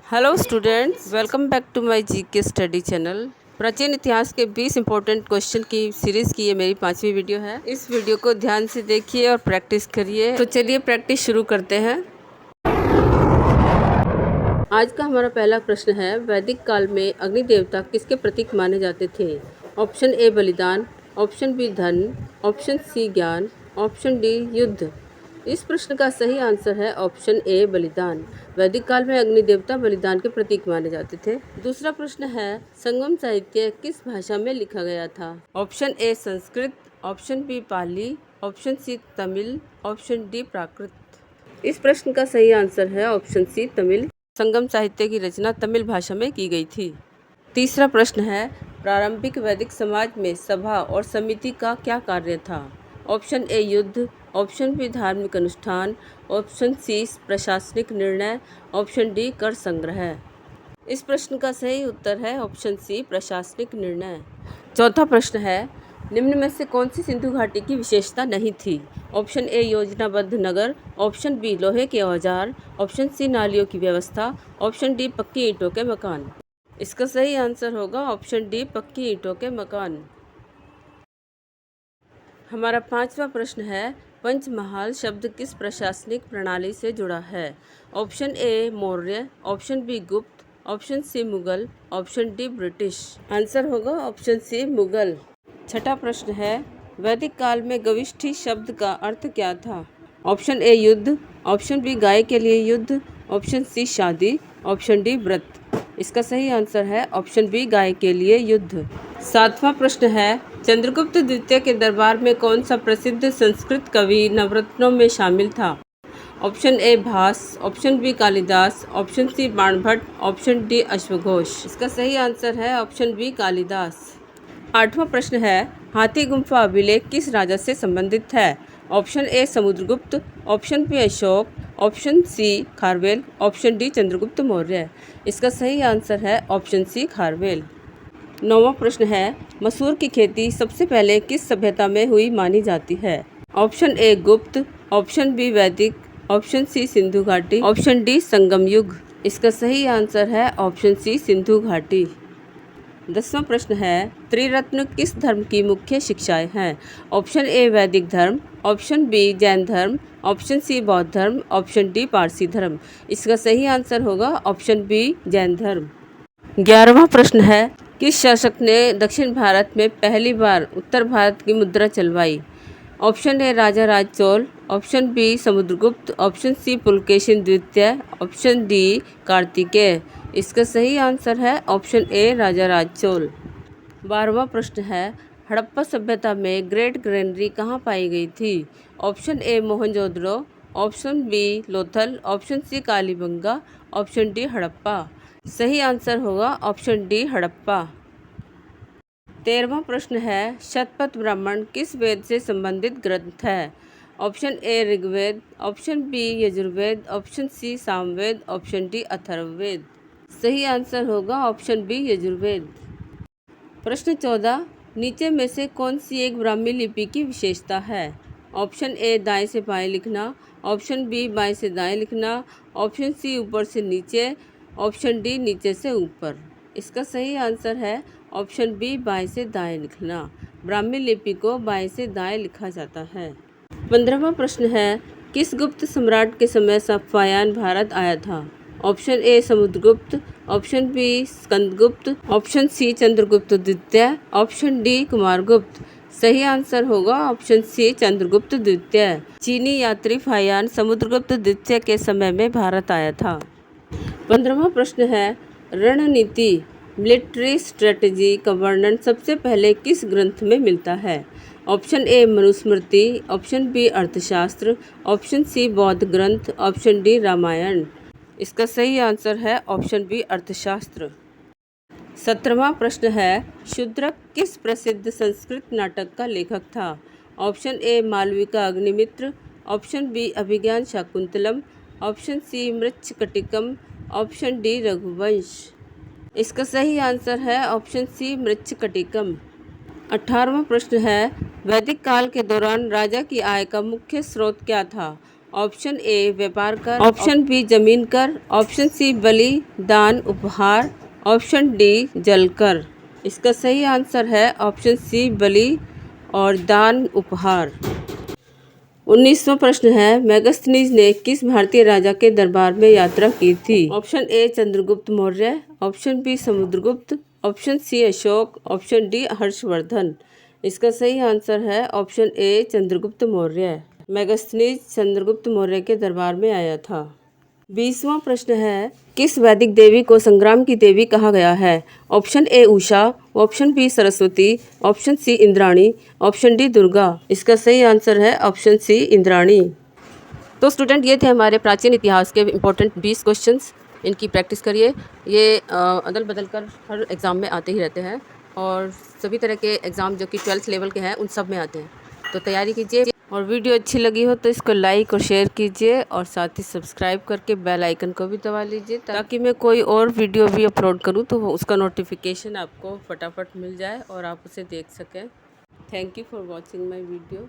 Hello students, welcome back to my GK study channel. प्राचीन इतिहास के 20 इंपॉर्टेंट क्वेश्चन की सीरीज़ की ये मेरी 5वीं वीडियो है। इस वीडियो को ध्यान से देखिए और प्रैक्टिस करिए। तो चलिए प्रैक्टिस शुरू करते हैं। आज का हमारा पहला प्रश्न है, वैदिक काल में अग्नि देवता किसके प्रतीक माने जाते थे? ऑप्शन ए बलिदान, ऑप्शन बी धन, ऑप्शन सी ज्ञान, ऑप्शन डी युद्ध। इस प्रश्न का सही आंसर है ऑप्शन ए बलिदान। वैदिक काल में अग्नि देवता बलिदान के प्रतीक माने जाते थे। दूसरा प्रश्न है, संगम साहित्य किस भाषा में लिखा गया था? Option A Sanskrit, option B Pali, option C Tamil, option D Prakrit. इस प्रश्न का सही आंसर है ऑप्शन सी तमिल। संगम साहित्य की रचना तमिल भाषा में की गई थी। तीसरा प्रश्न है, प्रारंभिक वैदिक समाज में सभा और समिति का क्या कार्य था? ऑप्शन ए युद्ध, ऑप्शन बी धार्मिक अनुष्ठान, ऑप्शन सी प्रशासनिक निर्णय, ऑप्शन डी कर संग्रह। इस प्रश्न का सही उत्तर है ऑप्शन सी प्रशासनिक निर्णय। चौथा प्रश्न है, निम्न में से कौन सी सिंधु घाटी की विशेषता नहीं थी? ऑप्शन ए योजनाबद्ध नगर, ऑप्शन बी लोहे के औजार, ऑप्शन सी नालियों की व्यवस्था, ऑप्शन डी पक्की ईंटों के मकान। इसका सही आंसर होगा ऑप्शन डी पक्की ईंटों के मकान। हमारा पांचवा प्रश्न है, पंचमहाल शब्द किस प्रशासनिक प्रणाली से जुड़ा है? Option A Maurya, option B Gupta, option C Mughal, option D British. Answer होगा ऑप्शन सी मुगल। छठा प्रश्न है, वैदिक काल में गविष्ठी शब्द का अर्थ क्या था? ऑप्शन ए युद्ध, ऑप्शन बी गाय के लिए युद्ध, ऑप्शन सी शादी, ऑप्शन डी व्रत। इसका सही आंसर है ऑप्शन बी गाय के लिए युद्ध। सातवां प्रश्न है, चंद्रगुप्त द्वितीय के दरबार में कौन सा प्रसिद्ध संस्कृत कवि नवरत्नों में शामिल था? Option A Bhasa, option B Kalidas, option C Banabhatta, option D अश्वघोष। इसका सही आंसर है ऑप्शन बी कालिदास। आठवां प्रश्न है, हाथी गुम्फा अभिलेख किस राजा से संबंधित है? Option A Samudragupta, option B Ashoka, option C Kharavela, option D Chandragupta Maurya. इसका सही आंसर है ऑप्शन सी खारवेल। नौवां प्रश्न है, मसूर की खेती सबसे पहले किस सभ्यता में हुई मानी जाती है? ऑप्शन ए गुप्त, ऑप्शन बी वैदिक, ऑप्शन सी सिंधु घाटी, ऑप्शन डी संगम युग। इसका सही आंसर है ऑप्शन सी सिंधु घाटी। 10वां प्रश्न है, त्रिरत्न किस धर्म की मुख्य शिक्षाएं हैं? ऑप्शन ए वैदिक धर्म, ऑप्शन बी जैन धर्म, ऑप्शन सी बौद्ध धर्म, ऑप्शन डी पारसी धर्म। इसका सही आंसर होगा ऑप्शन बी जैन धर्म। 11वां प्रश्न है, किस शासक ने दक्षिण भारत में पहली बार उत्तर भारत की मुद्रा चलवाई? Option A Rajaraja Chola, option B Samudragupta, option C Pulakeshin द्वितीय, ऑप्शन डी कार्तिकेय। इसका सही आंसर है option A Rajaraja Chola. 12वां प्रश्न है, हड़प्पा सभ्यता में ग्रेट ग्रेनरी कहाँ पाई गई थी? Option A Mohenjodaro, option B Lothal, option C Kalibanga, option D Harappa. सही आंसर होगा ऑप्शन डी हड़प्पा। 13वां प्रश्न है, शतपथ ब्राह्मण किस वेद से संबंधित ग्रंथ है? Option A Rigveda, option B Yajurveda, option C Samaveda, option D Atharvaveda. सही आंसर होगा ऑप्शन बी यजुर्वेद। प्रश्न 14, नीचे में से कौन सी एक ब्राह्मी लिपि की विशेषता है? ऑप्शन ए दाएं से बाएं लिखना, ऑप्शन बी बाएं से दाएं लिखना, ऑप्शन सी ऊपर से नीचे, ऑप्शन डी नीचे से ऊपर। इसका सही आंसर है ऑप्शन बी बाएं से दाएं लिखना। ब्राह्मी लिपि को बाएं से दाएं लिखा जाता है। 15वां प्रश्न है, किस गुप्त सम्राट के समय सफ़ायान भारत आया था? Option A Samudragupta, option B Skandagupta, option C Chandragupta द्वितीय, ऑप्शन डी कुमारगुप्त। सही आंसर होगा ऑप्शन सी चंद्रगुप्त द्वितीय। चीनी यात्री फायान समुद्रगुप्त द्वितीय के समय में भारत आया था। 15वां प्रश्न है, रणनीति मिलिट्री स्ट्रेटजी का वर्णन सबसे पहले किस ग्रंथ में मिलता है? Option A Manusmriti, option B Arthashastra, option C बौद्ध ग्रंथ, ऑप्शन डी रामायण। इसका सही आंसर है ऑप्शन बी अर्थशास्त्र। 17वां प्रश्न है, शूद्रक किस प्रसिद्ध संस्कृत नाटक का लेखक था? Option A Malavika Agnimitra, option B Abhijnana Shakuntalam, option C Mrichchhakatikam, option D Raghuvamsha. इसका सही आंसर है ऑप्शन सी मृच्छकटिकम। 18वां प्रश्न है, वैदिक काल के दौरान राजा की आय का मुख्य स्रोत क्या था? ऑप्शन ए व्यापार कर, ऑप्शन बी जमीन कर, ऑप्शन सी बलि दान उपहार, ऑप्शन डी जल कर। इसका सही आंसर है ऑप्शन सी बलि और दान उपहार। 19वां प्रश्न है, मेगास्थनीज ने किस भारतीय राजा के दरबार में यात्रा की थी? Option A Chandragupta Maurya, option B Samudragupta, option C Ashoka, option D Harshavardhana. इसका सही आंसर है option A Chandragupta Maurya. Megasthenes Chandragupta Maurya के दरबार में आया था। 20वां प्रश्न है, किस वैदिक देवी को संग्राम की देवी कहा गया है? Option A Usha, option B Saraswati, option C Indrani, option D Durga. इसका सही आंसर है ऑप्शन सी इंद्राणी। तो स्टूडेंट, ये थे हमारे प्राचीन इतिहास के इम्पोर्टेंट 20 क्वेश्चंस। इनकी प्रैक्टिस करिए। ये अदल बदल कर हर एग्ज़ाम में आते ही रहते हैं और सभी तरह के एग्ज़ाम जो कि 12th लेवल के हैं उन सब में आते हैं। तो तैयारी कीजिए और वीडियो अच्छी लगी हो तो इसको लाइक और शेयर कीजिए और साथ ही सब्सक्राइब करके बेल आइकन को भी दबा लीजिए ताकि मैं कोई और वीडियो भी अपलोड करूं तो उसका नोटिफिकेशन आपको फटाफट मिल जाए और आप उसे देख सकें। Thank you for watching my video.